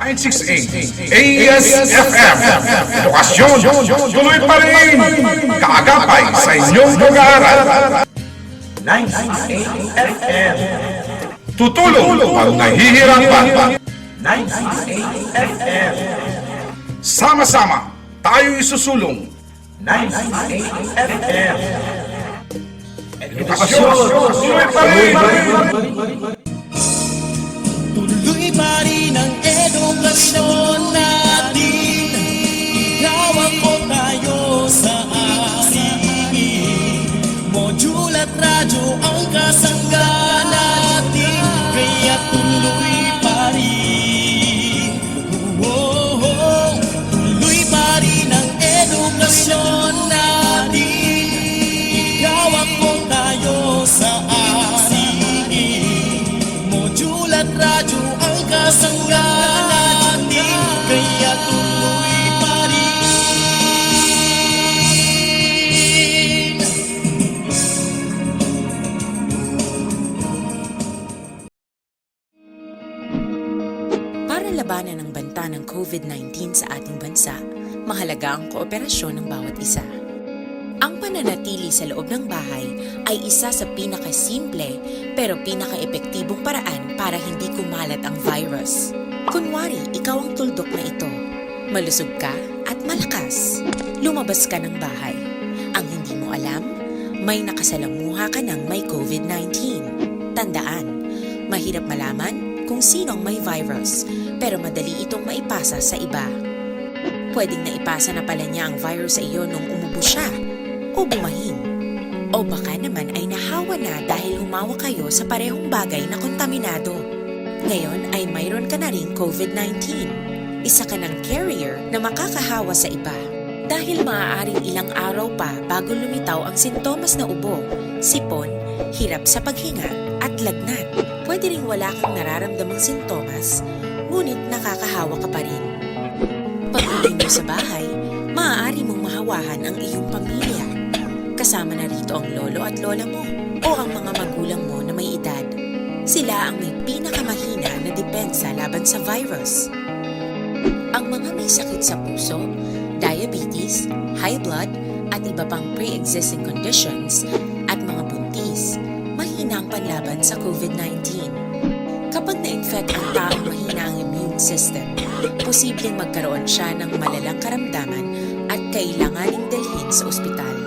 968 ASFM. Edukasyon, tuloy pa rin. Kaagapay sa inyong pag-aaral. 968 FM. Tutulong pag nahihirapan. 968 FM. Sama-sama, tayo isusulong. 968 FM. Edukasyon, tuloy pa rin. Tuloy pa rin ang edukasyon natin. Ikaw ako tayo sa ating module at radyo ang kasangga natin. Kaya tuloy pa rin. Tuloy pa rin ang edukasyon natin. Ikaw ako tayo sa ating module at radyo ang kasangga natin. Kaya tuloy pa rin. Para labanan ang banta ng COVID-19 sa ating bansa, mahalaga ang kooperasyon ng bawat isa. Ang pananatili sa loob ng bahay ay isa sa pinakasimple pero pinaka-epektibong paraan para hindi kumalat ang virus. Kunwari, ikaw ang tuldok na ito. Malusog ka at malakas. Lumabas ka ng bahay. Ang hindi mo alam, may nakasalamuha ka ng may COVID-19. Tandaan, mahirap malaman kung sino ang may virus, pero madali itong maipasa sa iba. Pwedeng naipasa na pala niya ang virus sa iyo nung umubo siya o bumahing. O baka naman ay nahawa na dahil humawa kayo sa parehong bagay na kontaminado. Ngayon ay mayroon ka na ring COVID-19. Isa ka ng carrier na makakahawa sa iba. Dahil maaaring ilang araw pa bago lumitaw ang sintomas na ubo, sipon, hirap sa paghinga at lagnat. Pwede ring wala kang nararamdamang sintomas, ngunit nakakahawa ka pa rin. Pag-uwi mo sa bahay, maaari mong mahawahan ang iyong pamilya. Kasama na rito ang lolo at lola mo o ang mga magulang mo na may edad. Sila ang may pinakamahina na depensa laban sa virus. Ang mga may sakit sa puso, diabetes, high blood, at iba pang pre-existing conditions at mga buntis, mahina ang panlaban sa COVID-19. Kapag na-infect ang taong mahina ang immune system, posibleng magkaroon siya ng malalang karamdaman at kailanganing dalhin sa ospital.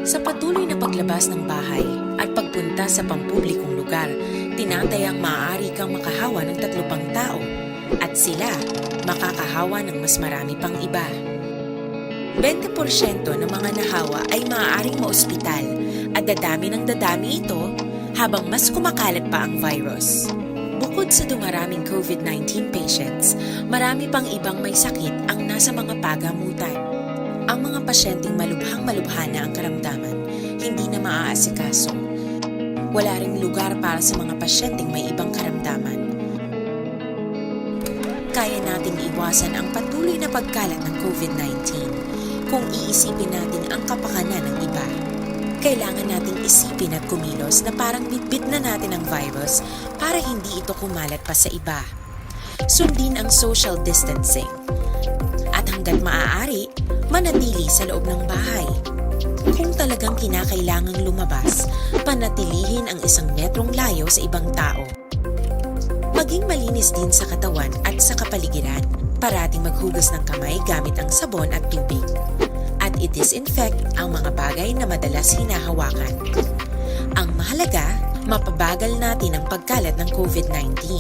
Sa patuloy na paglabas ng bahay at pagpunta sa pampublikong lugar, tinatayang maaari kang makahawa ng 3 pang tao at sila makakahawa ng mas marami pang iba. 20% ng mga nahawa ay maaaring maospital at dadami ng dadami ito habang mas kumakalat pa ang virus. Bukod sa dumaraming COVID-19 patients, marami pang ibang may sakit ang nasa mga pagamutan. Ang mga pasyenteng malubhang-malubha na ang karamdaman, hindi na maaasikaso. Wala ring lugar para sa mga pasyenteng may ibang karamdaman. Kaya nating iwasan ang patuloy na pagkalat ng COVID-19 kung iisipin natin ang kapakanan ng iba. Kailangan nating isipin at kumilos na parang bitbit na natin ang virus para hindi ito kumalat pa sa iba. Sundin ang social distancing. At hanggat maaari, manatili sa loob ng bahay. Kung talagang kinakailangang lumabas, panatilihin ang 1 metrong layo sa ibang tao. Maging malinis din sa katawan at sa kapaligiran. Parating maghugas ng kamay gamit ang sabon at tubig. At i-disinfect ang mga bagay na madalas hinahawakan. Ang mahalaga, mapabagal natin ang pagkalat ng COVID-19.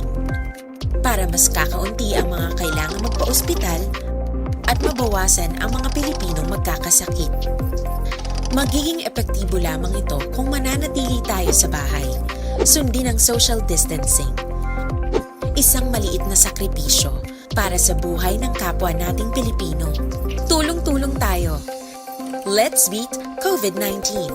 Para mas kakaunti ang mga kailangang magpa-ospital at mabawasan ang mga Pilipinong magkakasakit. Magiging epektibo lamang ito kung mananatili tayo sa bahay. Sundin ang social distancing. Isang maliit na sakripisyo para sa buhay ng kapwa nating Pilipino. Tulong-tulong tayo. Let's beat COVID-19.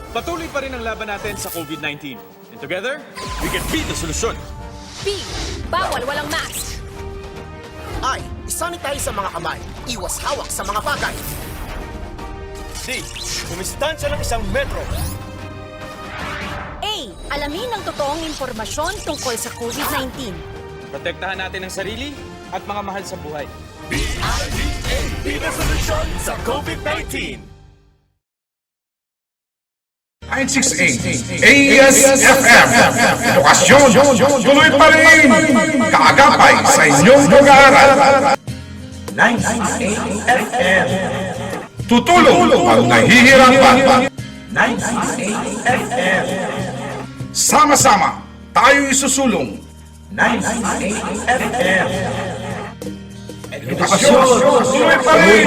Patuloy pa rin ang laban natin sa COVID-19. And together, we can beat the solusyon. B. Bawal walang mask. I. Mag-sanitize sa mga kamay. Iwas hawak sa mga bagay. D. Umistansya ng 1 metro. A. Alamin ang totoong impormasyon tungkol sa COVID-19. Protektahan natin ang sarili at mga mahal sa buhay. Bida solusyon sa COVID-19. 968 ASFM. Edukasyon, tuloy pa rin. Kaagapay sa inyong pag-aaral. 968 FM. Tutulong pag nahihirapan. 968 FM. Sama-sama, tayo isusulong. 968 FM. Edukasyon, tuloy pa rin.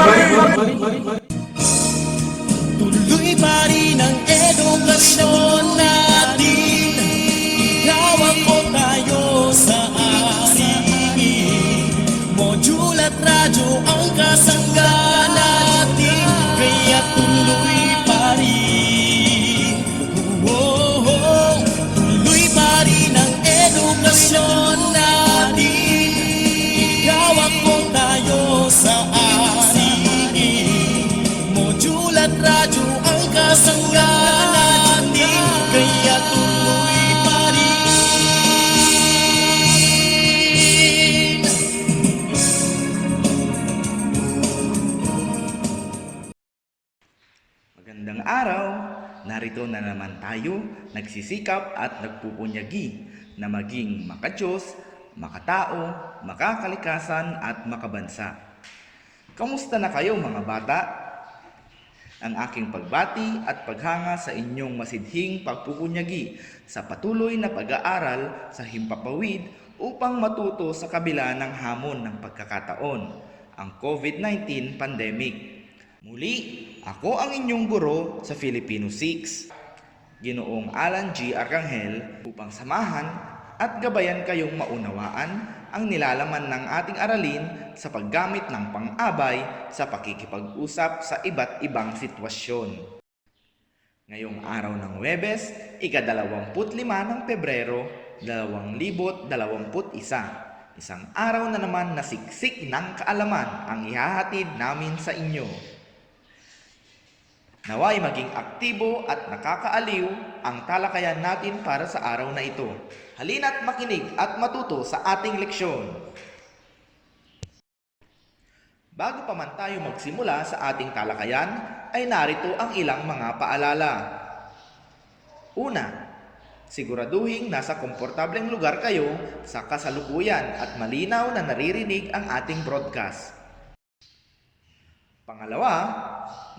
Tuloy pa rin ang edukasyon natin. Ikaw ako tayo sa ating module at radyo ang kasangga natin. Kaya tuloy pa rin. Tuloy pa rin ang edukasyon natin. Ikaw ako tayo sa ating module at radyo ang kasangga natin. Kaya tuloy pa rin. Magandang araw! Narito na naman tayo, nagsisikap at nagpupunyagi na maging makadiyos, makatao, makakalikasan at makabansa. Kamusta na kayo mga bata? Ang aking pagbati at paghanga sa inyong masidhing pagpupunyagi sa patuloy na pag-aaral sa himpapawid upang matuto sa kabila ng hamon ng pagkakataon, ang COVID-19 pandemic. Muli, ako ang inyong guro sa Filipino 6, Ginoong Alan G. Arcangel, upang samahan at gabayan kayong maunawaan ang nilalaman ng ating aralin sa paggamit ng pang-abay sa pakikipag-usap sa iba't ibang sitwasyon. Ngayong araw ng Huwebes, ika-25 ng Pebrero, 2021, isang araw na naman na siksik ng kaalaman ang ihahatid namin sa inyo. Naway maging aktibo at nakakaaliw ang talakayan natin para sa araw na ito. Halina't makinig at matuto sa ating leksyon. Bago pa man tayo magsimula sa ating talakayan, ay narito ang ilang mga paalala. Una, siguraduhin nasa komportableng lugar kayo sa kasalukuyan at malinaw na naririnig ang ating broadcast. Pangalawa,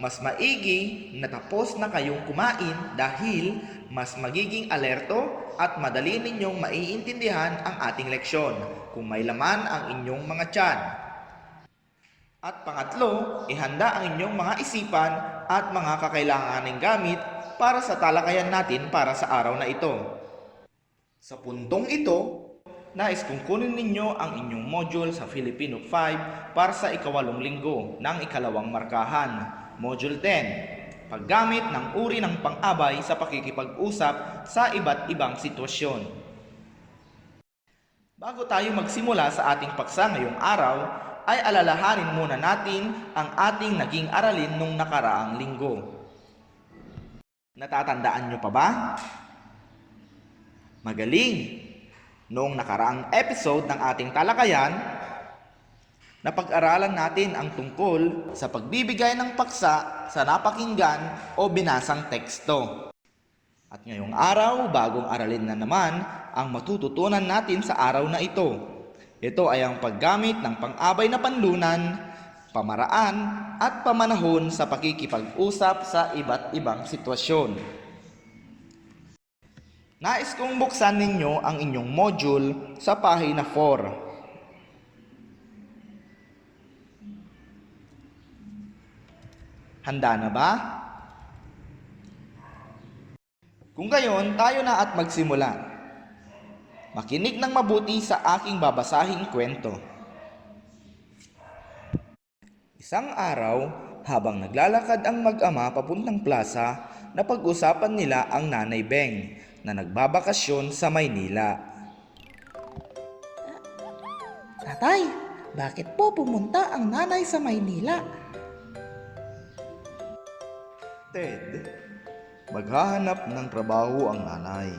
mas maigi na tapos na kayong kumain dahil mas magiging alerto at madali ninyong maiintindihan ang ating leksyon kung may laman ang inyong mga tiyan. At pangatlo, ihanda ang inyong mga isipan at mga kakailanganing gamit para sa talakayan natin para sa araw na ito. Sa puntong ito, nais kong kunin ninyo ang inyong module sa Filipino 5 para sa ika-8 linggo ng ikalawang markahan, Module 10, paggamit ng uri ng pang-abay sa pakikipag-usap sa iba't ibang sitwasyon. Bago tayo magsimula sa ating paksa ngayong araw, ay alalahanin muna natin ang ating naging aralin nung nakaraang linggo. Natatandaan nyo pa ba? Magaling! Noong nakaraang episode ng ating talakayan, napag-aralan natin ang tungkol sa pagbibigay ng paksa sa napakinggan o binasang teksto. At ngayong araw, bagong aralin na naman ang matututunan natin sa araw na ito. Ito ay ang paggamit ng pang-abay na panlunan, pamaraan at pamanahon sa pakikipag-usap sa iba't ibang sitwasyon. Nais kong buksan ninyo ang inyong module sa pahina 4. Handa na ba? Kung gayon, tayo na at magsimula. Makinig ng mabuti sa aking babasahing kwento. Isang araw, habang naglalakad ang mag-ama papuntang plaza, napag-usapan nila ang Nanay Beng na nagbabakasyon sa Maynila. Tatay, bakit po pumunta ang nanay sa Maynila? Ted, maghahanap ng trabaho ang nanay.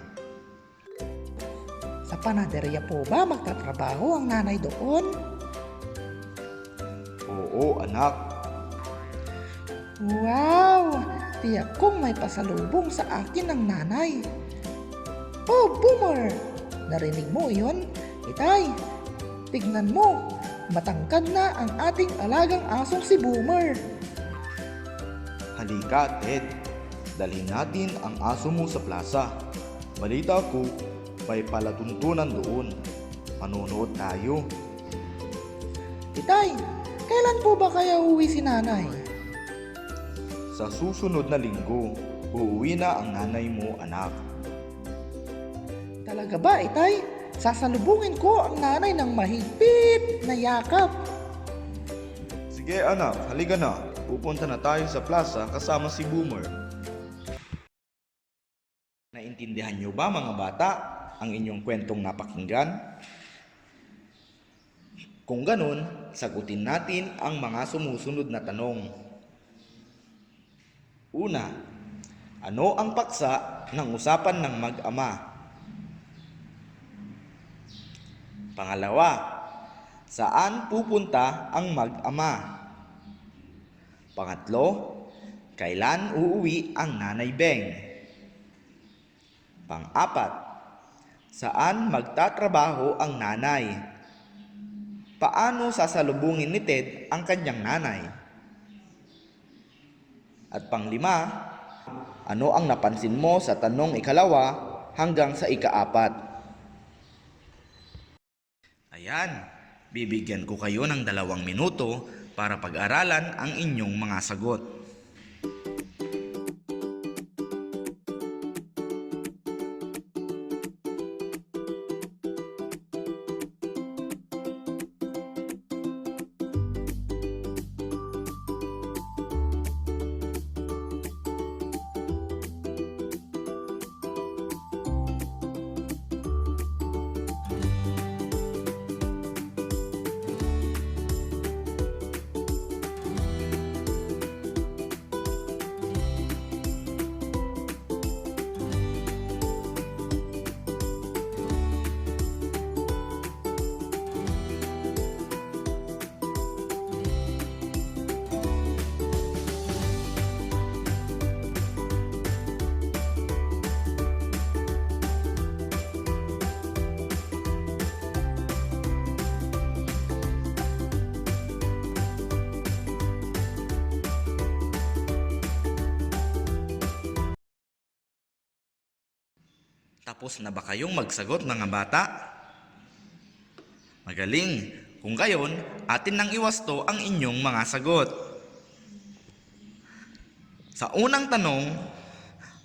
Sa panaderya po ba magtatrabaho ang nanay doon? Oo, anak. Wow! Tiyak kong may pasalubong sa akin ng nanay. Oh, Boomer! Narinig mo iyon? Itay, tignan mo. Matangkad na ang ating alagang asong si Boomer. Halika, Ted. Dalhin natin ang aso mo sa plaza. Balita ko, may palatuntunan doon. Manonood tayo. Itay, kailan po ba kaya uwi si nanay? Sa susunod na linggo, uuwi na ang nanay mo, anak. Talaga ba, Itay? Sasalubungin ko ang nanay ng mahigpit na yakap. Sige anak, halika na. Pupunta na tayo sa plaza kasama si Boomer. Naintindihan niyo ba mga bata ang inyong kwentong napakinggan? Kung ganun, sagutin natin ang mga sumusunod na tanong. Una, ano ang paksa ng usapan ng mag-ama? Pangalawa, saan pupunta ang mag-ama? Pangatlo, kailan uuwi ang nanay Beng? Pang-apat, saan magtatrabaho ang nanay? Paano sasalubungin ni Ted ang kanyang nanay? At pang-lima, ano ang napansin mo sa tanong ikalawa hanggang sa ika-4? Ayan, bibigyan ko kayo ng 2 minuto para pag-aralan ang inyong mga sagot. Tapos na ba kayong magsagot mga bata? Magaling! Kung gayon, atin nang iwasto ang inyong mga sagot. Sa unang tanong,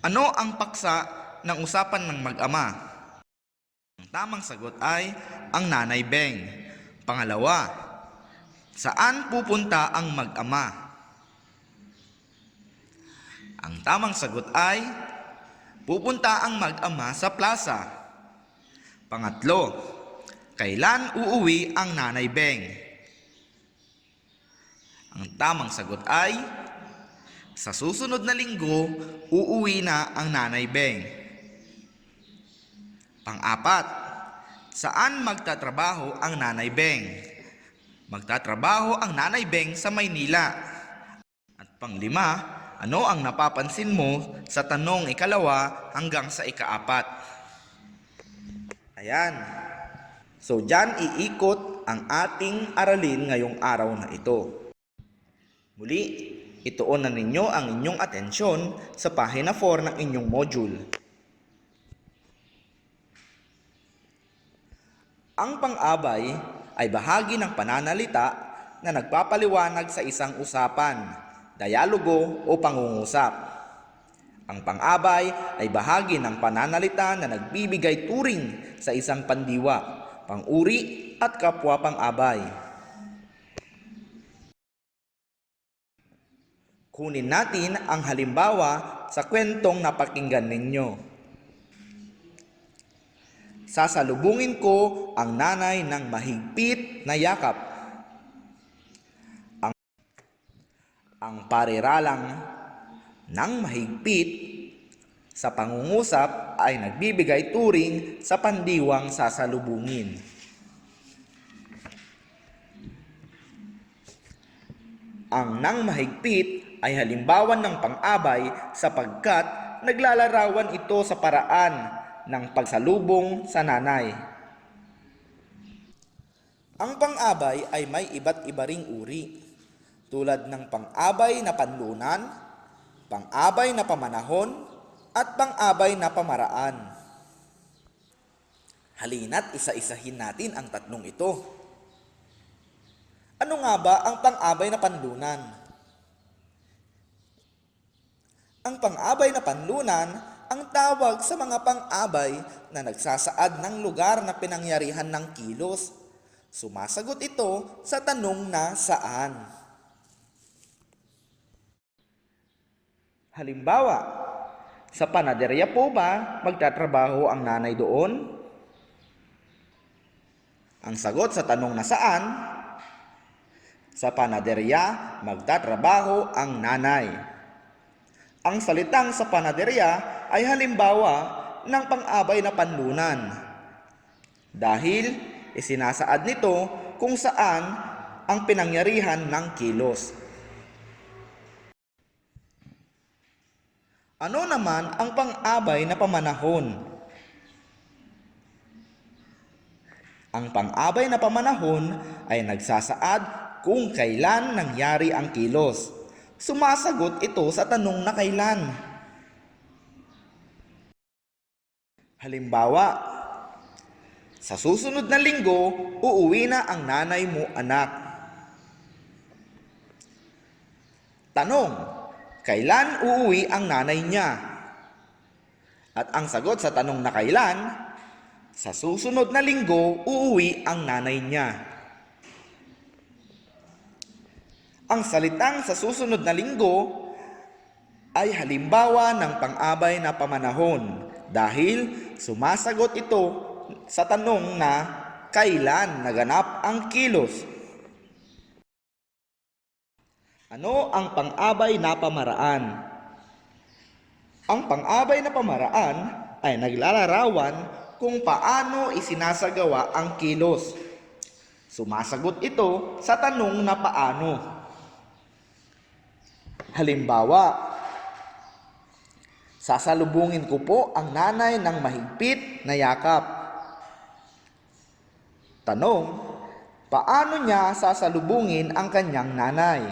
ano ang paksa ng usapan ng mag-ama? Ang tamang sagot ay ang nanay Beng. Pangalawa, saan pupunta ang mag-ama? Ang tamang sagot ay pupunta ang mag-ama sa plaza. Pangatlo, kailan uuwi ang nanay Beng? Ang tamang sagot ay sa susunod na linggo, uuwi na ang nanay Beng. Pang-apat, saan magtatrabaho ang nanay Beng? Magtatrabaho ang nanay Beng sa Maynila. At pang-5, ano ang napapansin mo sa tanong ikalawa hanggang sa ika-4? Ayan. So, dyan iikot ang ating aralin ngayong araw na ito. Muli, ituon na ninyo ang inyong atensyon sa pahina 4 ng inyong module. Ang pang-abay ay bahagi ng pananalita na nagpapaliwanag sa isang usapan, dialogo o pangungusap. Ang pang-abay ay bahagi ng pananalita na nagbibigay turing sa isang pandiwa, pang-uri at kapwa pang-abay. Kunin natin ang halimbawa sa kwentong napakinggan ninyo. Sasalubungin ko ang nanay ng mahigpit na yakap. Ang pariralang ng mahigpit sa pangungusap ay nagbibigay turing sa pandiwang sasalubungin. Ang nang mahigpit ay halimbawa ng pang-abay sapagkat naglalarawan ito sa paraan ng pagsalubong sa nanay. Ang pang-abay ay may iba't iba ring uri, tulad ng pang-abay na panlunan, pang-abay na pamanahon, at pang-abay na pamaraan. Halina't isa-isahin natin ang tatlong ito. Ano nga ba ang pang-abay na panlunan? Ang pang-abay na panlunan ang tawag sa mga pang-abay na nagsasaad ng lugar na pinangyarihan ng kilos. Sumasagot ito sa tanong na saan. Halimbawa, sa panaderya po ba magtatrabaho ang nanay doon? Ang sagot sa tanong na saan, sa panaderya magtatrabaho ang nanay. Ang salitang sa panaderya ay halimbawa ng pang-abay na panlunan dahil isinasaad nito kung saan ang pinangyarihan ng kilos. Ano naman ang pang-abay na pamanahon? Ang pang-abay na pamanahon ay nagsasaad kung kailan nangyari ang kilos. Sumasagot ito sa tanong na kailan. Halimbawa, sa susunod na linggo, uuwi na ang nanay mo, anak. Tanong, kailan uuwi ang nanay niya? At ang sagot sa tanong na kailan, sa susunod na linggo, uuwi ang nanay niya. Ang salitang sa susunod na linggo ay halimbawa ng pang-abay na pamanahon dahil sumasagot ito sa tanong na kailan naganap ang kilos. Ano ang pang-abay na pamaraan? Ang pang-abay na pamaraan ay naglalarawan kung paano isinasagawa ang kilos. Sumasagot ito sa tanong na paano. Halimbawa, sasalubungin ko po ang nanay ng mahigpit na yakap. Tanong, paano niya sasalubungin ang kanyang nanay?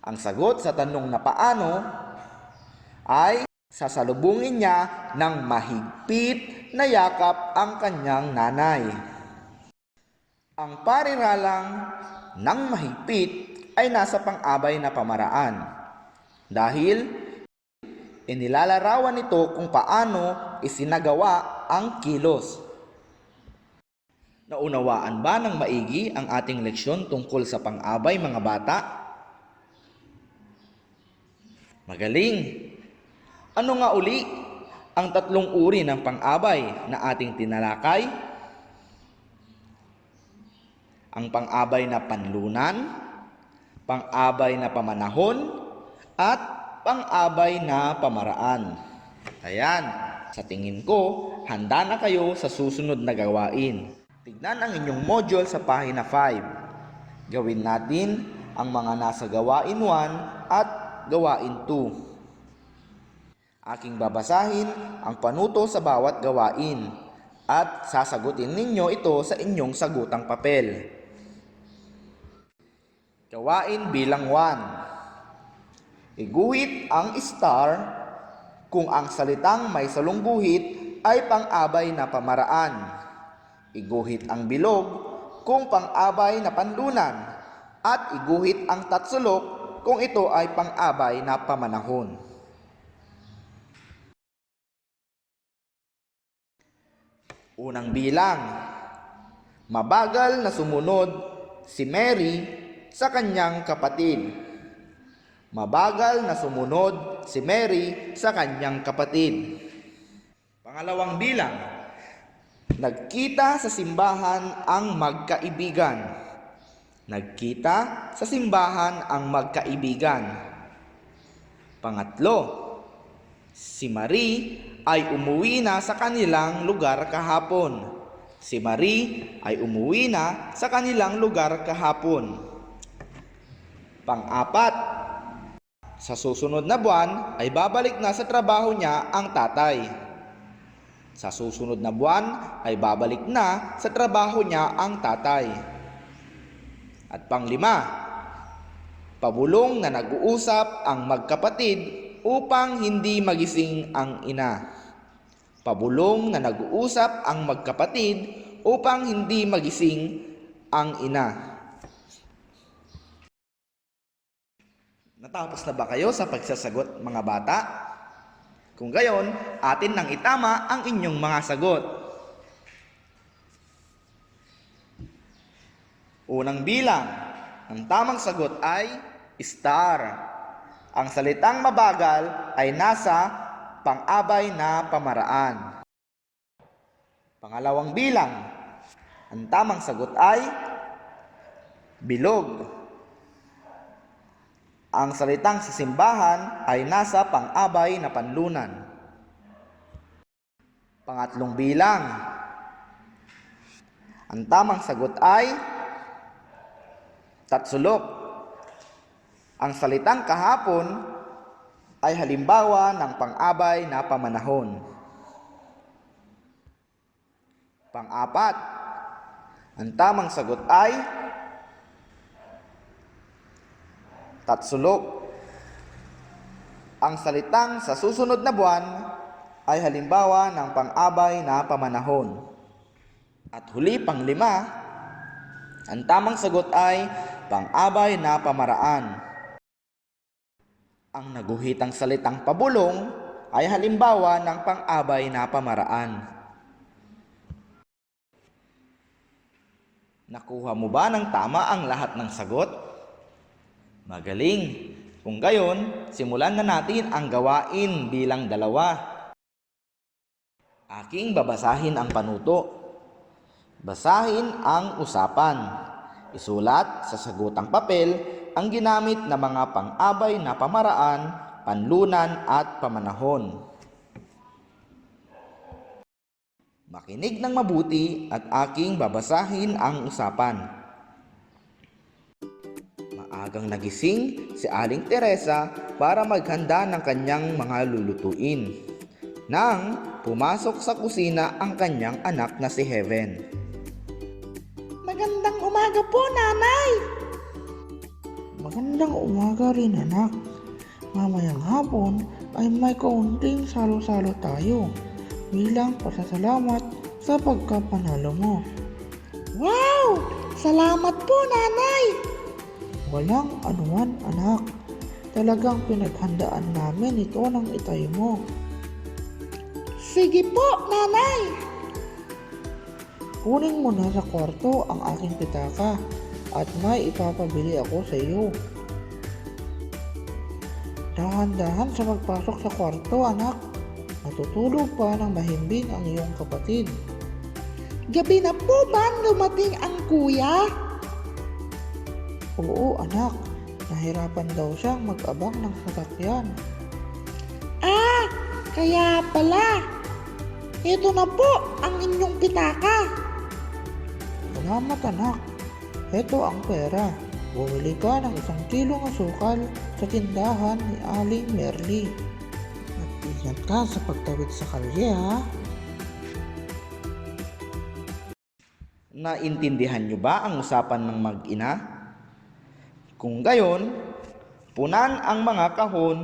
Ang sagot sa tanong na paano ay sasalubungin niya ng mahigpit na yakap ang kanyang nanay. Ang pariralang ng mahigpit ay nasa pang-abay na pamaraan dahil inilalarawan nito kung paano isinagawa ang kilos. Naunawaan ba ng maigi ang ating leksyon tungkol sa pang-abay, mga bata? Magaling! Ano nga uli ang tatlong uri ng pang-abay na ating tinalakay? Ang pang-abay na panlunan, pang-abay na pamanahon, at pang-abay na pamaraan. Ayan, sa tingin ko, handa na kayo sa susunod na gawain. Tignan ang inyong module sa pahina 5. Gawin natin ang mga nasa gawain 1 at gawain 2. Aking babasahin ang panuto sa bawat gawain at sasagutin ninyo ito sa inyong sagutang papel. Gawain bilang 1. Iguhit ang star kung ang salitang may salungguhit ay pang-abay na pamaraan. Iguhit ang bilog kung pang-abay na panlunan. At iguhit ang tatsulok kung ito ay pang-abay na pamanahon. Unang bilang. Mabagal na sumunod si Mary sa kanyang kapatid. Mabagal na sumunod si Mary sa kanyang kapatid. Pangalawang bilang. Nagkita sa simbahan ang magkaibigan. Nagkita sa simbahan ang magkaibigan. Pangatlo, si Marie ay umuwi na sa kanilang lugar kahapon. Si Marie ay umuwi na sa kanilang lugar kahapon. Pang-apat, sa susunod na buwan ay babalik na sa trabaho niya ang tatay. Sa susunod na buwan ay babalik na sa trabaho niya ang tatay. At pang-lima, pabulong na nag-uusap ang magkapatid upang hindi magising ang ina. Pabulong na nag-uusap ang magkapatid upang hindi magising ang ina. Natapos na ba kayo sa pagsasagot, mga bata? Kung gayon, atin nang itama ang inyong mga sagot. Unang bilang, ang tamang sagot ay star. Ang salitang mabagal ay nasa pang-abay na pamaraan. Pangalawang bilang, ang tamang sagot ay bilog. Ang salitang sa simbahan ay nasa pang-abay na panlunan. Pangatlong bilang, ang tamang sagot ay tatsulok. Ang salitang kahapon ay halimbawa ng pang-abay na pamanahon. Pang-apat, ang tamang sagot ay tatsulok. Ang salitang sa susunod na buwan ay halimbawa ng pang-abay na pamanahon. At huli, pang-lima, ang tamang sagot ay pang-abay na pamaraan. Ang naguhitang salitang pabulong ay halimbawa ng pang-abay na pamaraan. Nakuha mo ba ng tama ang lahat ng sagot? Magaling! Kung gayon, simulan na natin ang gawain bilang 2. Aking babasahin ang panuto. Basahin ang usapan. Isulat sa sagutang papel ang ginamit na mga pang-abay na pamaraan, panlunan at pamanahon. Makinig ng mabuti at aking babasahin ang usapan. Maagang nagising si Aling Teresa para maghanda ng kanyang mga lulutuin. Nang pumasok sa kusina ang kanyang anak na si Heaven. Magandang umaga po, nanay! Magandang umaga rin, anak. Mamayang hapon ay may kaunting salo-salo tayo bilang pasasalamat sa pagkapanalo mo. Wow! Salamat po, nanay! Walang anuman, anak. Talagang pinaghandaan namin ito ng itay mo. Sige po, nanay! Kunin mo na sa kwarto ang aking pitaka at may ipapabili ako sa iyo. Dahan-dahan sa pagpasok sa kwarto, anak. Natutulog pa ng mahimbing ang iyong kapatid. Gabi na po ba dumating ang kuya? Oo, anak. Nahirapan daw siyang mag-abang ng sasakyan. Ah, kaya pala. Ito na po ang inyong pitaka. Salamat, anak. Ito ang pera. Bumili ka ng 1 kilong asukal sa tindahan ni Aling Merly. Mag-ingat ka sa pagtawid sa kalye, ha? Naintindihan niyo ba ang usapan ng mag-ina? Kung gayon, punan ang mga kahon.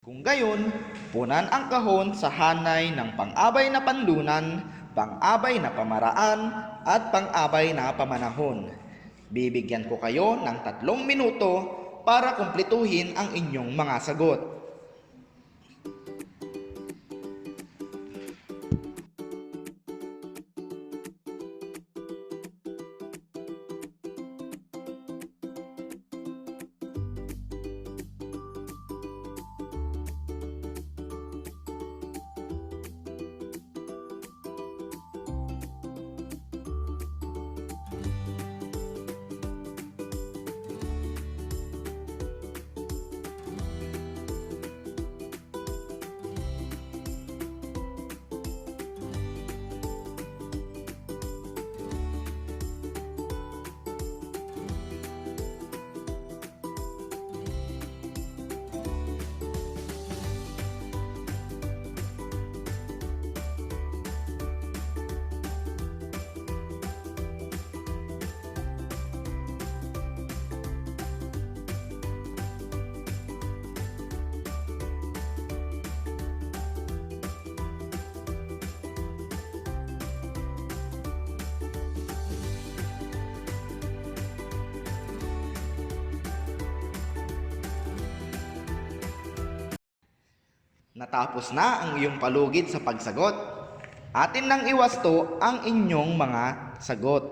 Kung gayon, punan ang kahon sa hanay ng pang-abay na panlunan, pang-abay na pamaraan, at pang-abay na pamanahon. Bibigyan ko kayo ng 3 minuto para kumpletuhin ang inyong mga sagot. Natapos na ang iyong palugid sa pagsagot. Atin nang iwasto ang inyong mga sagot.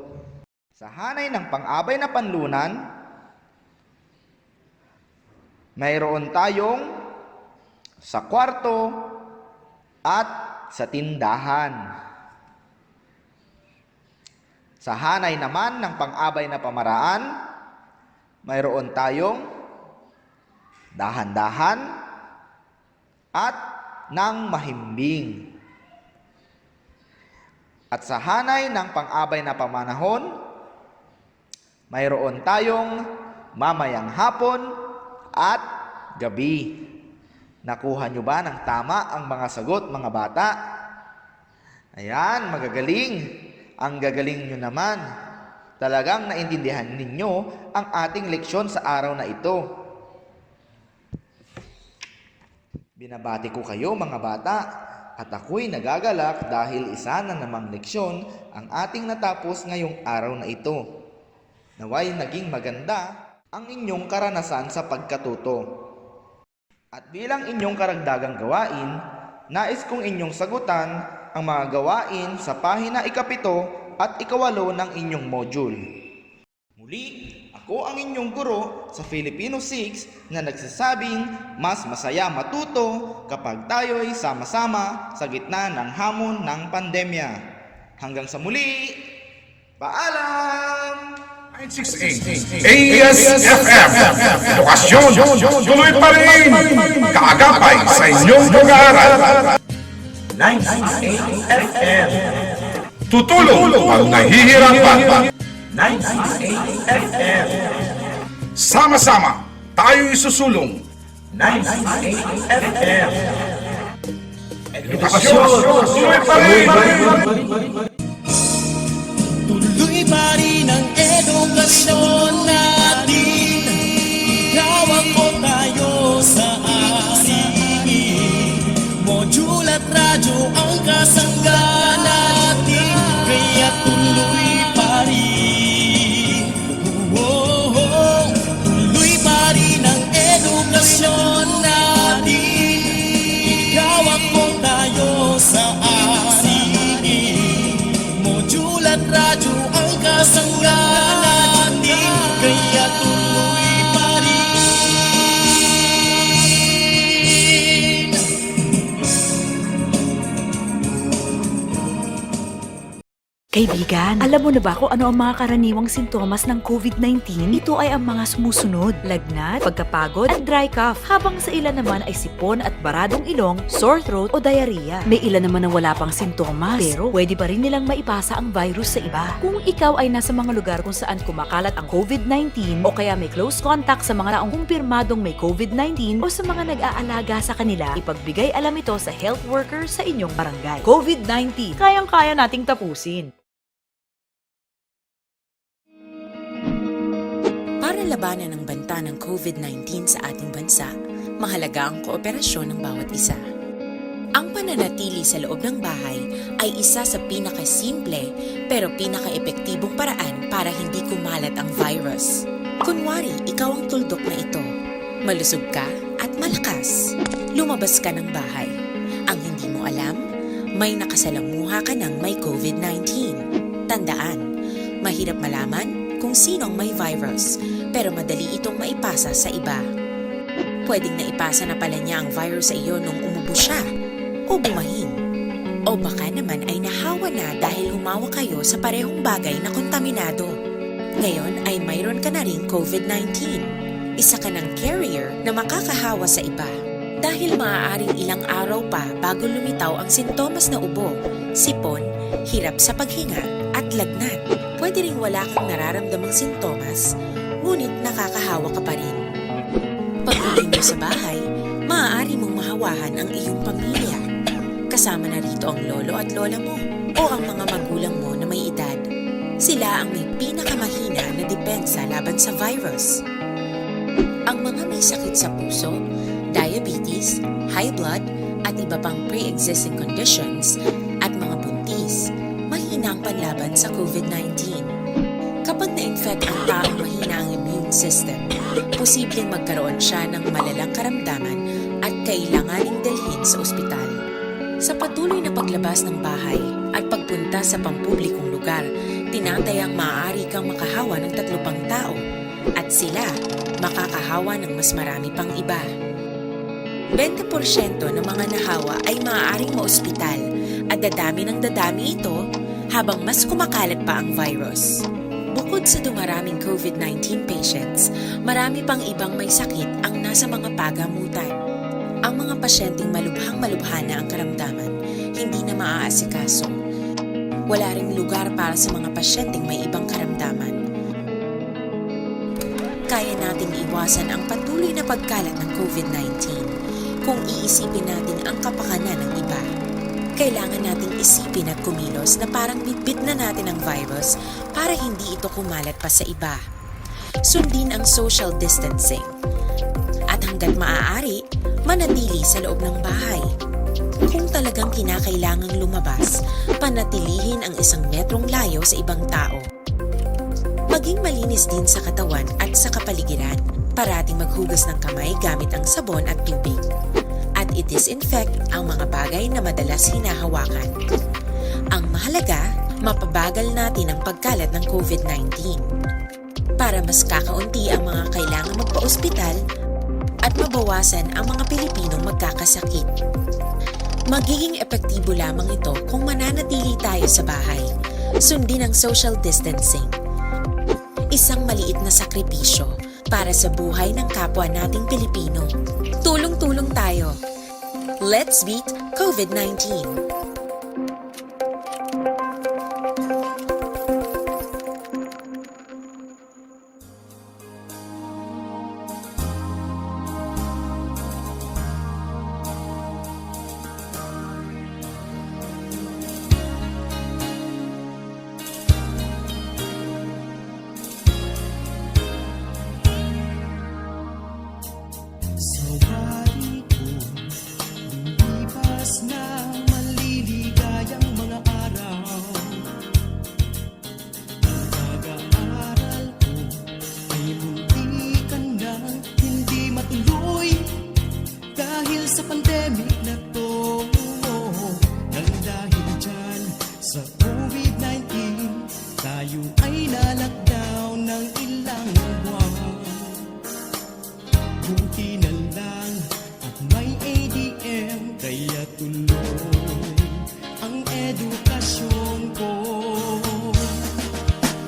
Sa hanay ng pang-abay na panlunan, mayroon tayong sa kwarto at sa tindahan. Sa hanay naman ng pang-abay na pamaraan, mayroon tayong dahan-dahan at ng mahimbing. At sa hanay ng pang-abay na pamanahon, mayroon tayong mamayang hapon at gabi. Nakuha nyo ba ng tama ang mga sagot, mga bata? Ayan, magagaling. Ang gagaling nyo naman. Talagang naintindihan ninyo ang ating leksyon sa araw na ito. Binabati ko kayo, mga bata, at ako'y nagagalak dahil isa na namang leksyon ang ating natapos ngayong araw na ito. Naway naging maganda ang inyong karanasan sa pagkatuto. At bilang inyong karagdagang gawain, nais kong inyong sagutan ang mga gawain sa pahina 7 at 8 ng inyong module. Muli, ako ang inyong guro sa Filipino 6 na nagsasabing mas masaya matuto kapag tayo'y sama-sama sa gitna ng hamon ng pandemya. Hanggang sa muli, paalam! 968 ASFM. Edukasyon, tuloy pa rin. Kaagapay sa inyong pag-aaral. 968 FM. Tutulong pag nahihirapan. 968 FM. Sama-sama, tayo isusulong. 968 FM. Edukasyon, tuloy pa rin. Tuloy pa rin ang edukasyon natin. Hawak ko tayo sa ating module at radyo ang kasangga natin. Kaya tuloy pa rin. Tuloy pa rin ang edukasyon natin. Hawak ko tayo sa ating module at radyo ang kasangga natin. Kaya tuloy pa rin. Kaibigan, alam mo na ba kung ano ang mga karaniwang sintomas ng COVID-19? Ito ay ang mga sumusunod: lagnat, pagkapagod, at dry cough. Habang sa ilan naman ay sipon at baradong ilong, sore throat o diarrhea. May ilan naman na wala pang sintomas, pero pwede pa rin nilang maipasa ang virus sa iba. Kung ikaw ay nasa mga lugar kung saan kumakalat ang COVID-19 o kaya may close contact sa mga naong kumpirmadong may COVID-19 o sa mga nag-aalaga sa kanila, ipagbigay alam ito sa health worker sa inyong barangay. COVID-19, kayang-kaya nating tapusin. Para labanan ang banta ng COVID-19 sa ating bansa, mahalaga ang kooperasyon ng bawat isa. Ang pananatili sa loob ng bahay ay isa sa pinakasimple pero pinaka-epektibong paraan para hindi kumalat ang virus. Kunwari, ikaw ang tuldok na ito. Malusog ka at malakas. Lumabas ka ng bahay. Ang hindi mo alam, may nakasalamuha ka ng may COVID-19. Tandaan, mahirap malaman kung sinong may virus, pero madali itong maipasa sa iba. Pwedeng naipasa na pala niya ang virus sa iyo nung umubo siya, o bumahing. O baka naman ay nahawa na dahil humawa kayo sa parehong bagay na kontaminado. Ngayon ay mayroon ka na ring COVID-19. Isa ka ng carrier na makakahawa sa iba. Dahil maaaring ilang araw pa bago lumitaw ang sintomas na ubo, sipon, hirap sa paghinga, at lagnat. Pwede ring wala kang nararamdamang sintomas, ngunit nakakahawa ka pa rin. Pag-uwi mo sa bahay, maaari mong mahawahan ang iyong pamilya. Kasama na rito ang lolo at lola mo o ang mga magulang mo na may edad. Sila ang may pinakamahina na depensa laban sa virus. Ang mga may sakit sa puso, diabetes, high blood, at iba pang pre-existing conditions, at mga buntis, mahina ang panlaban sa COVID-19. Kapag na-infect ang taong mahina ang immune system, posibleng magkaroon siya ng malalang karamdaman at kailanganing dalhin sa ospital. Sa patuloy na paglabas ng bahay at pagpunta sa pampublikong lugar, tinatayang maaari kang makahawa ng 3 pang tao at sila makakahawa ng mas marami pang iba. 20% ng mga nahawa ay maaaring maospital at dadami ng dadami ito habang mas kumakalat pa ang virus. Bukod sa dumaraming COVID-19 patients, marami pang ibang may sakit ang nasa mga pagamutan. Ang mga pasyenteng malubhang-malubha na ang karamdaman, hindi na maaasikaso. Wala ring lugar para sa mga pasyenteng may ibang karamdaman. Kaya nating iwasan ang patuloy na pagkalat ng COVID-19 kung iisipin natin ang kapakanan ng iba. Kailangan nating isipin at kumilos na parang bitbit na natin ang virus para hindi ito kumalat pa sa iba. Sundin ang social distancing. At hanggat maaari, manatili sa loob ng bahay. Kung talagang kinakailangang lumabas, panatilihin ang 1 metrong layo sa ibang tao. Maging malinis din sa katawan at sa kapaligiran. Parating maghugas ng kamay gamit ang sabon at tubig. At i-disinfect ang mga bagay na madalas hinahawakan. Ang mahalaga, mapabagal natin ang pagkalat ng COVID-19. Para mas kakaunti ang mga kailangang magpa-ospital at mabawasan ang mga Pilipinong magkakasakit. Magiging epektibo lamang ito kung mananatili tayo sa bahay. Sundin ang social distancing. Isang maliit na sakripisyo para sa buhay ng kapwa nating Pilipino. Tulong-tulong tayo. Let's beat COVID-19. Sa pandemic na to, nang dahil dyan sa COVID-19, tayo ay na-lockdown ng ilang buwan. Buti na lang at may ADM, kaya tuloy ang edukasyon ko.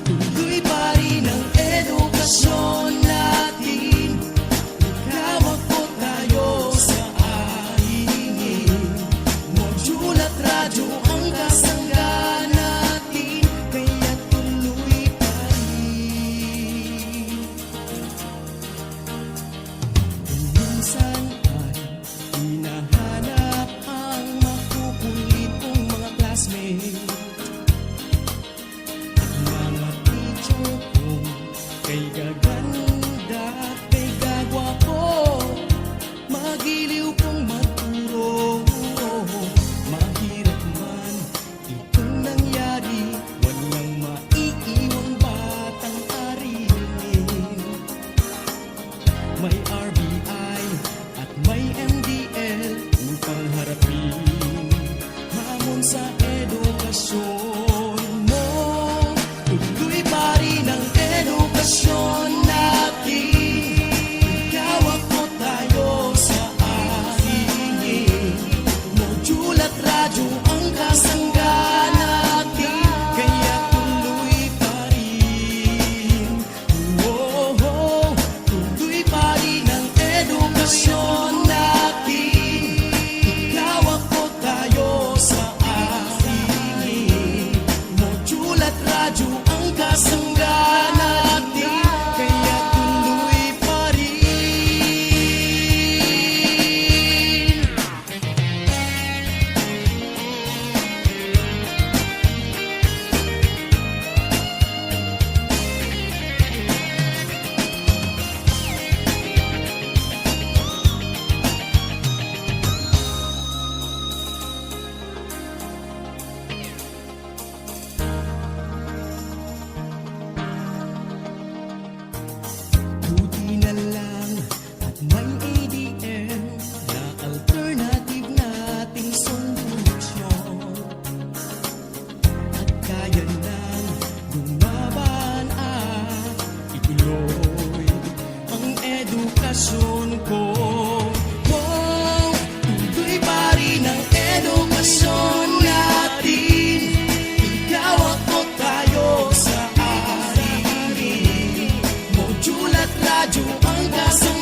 Tuloy pa rin ang edukasyon natin, ikaw ako tayo sa radyo ang kasangga natin, kaya tuloy pa rin. Kung minsan ay hinahanap ang makukulit kong mga classmate at mga teacher ko, kay gaganda, kay gagwapo, magiliw kong magturo. Mahirap man itong nangyari, walang maiiwang batang arinin. May RBI at may MDL upang harapin hamon sa edukasyon mo. Tuloy pa rin ang edukasyon natin, ikaw ako tayo sa ahingin. Module at radyo ang kasangga natin, kaya tuloy pa rin. Tuloy pa rin ang henerasyon ko. Wow, tuloy pa rin ang edukasyon natin. Ikaw ako tayo sa ari-ari. Module at radyo ang kasama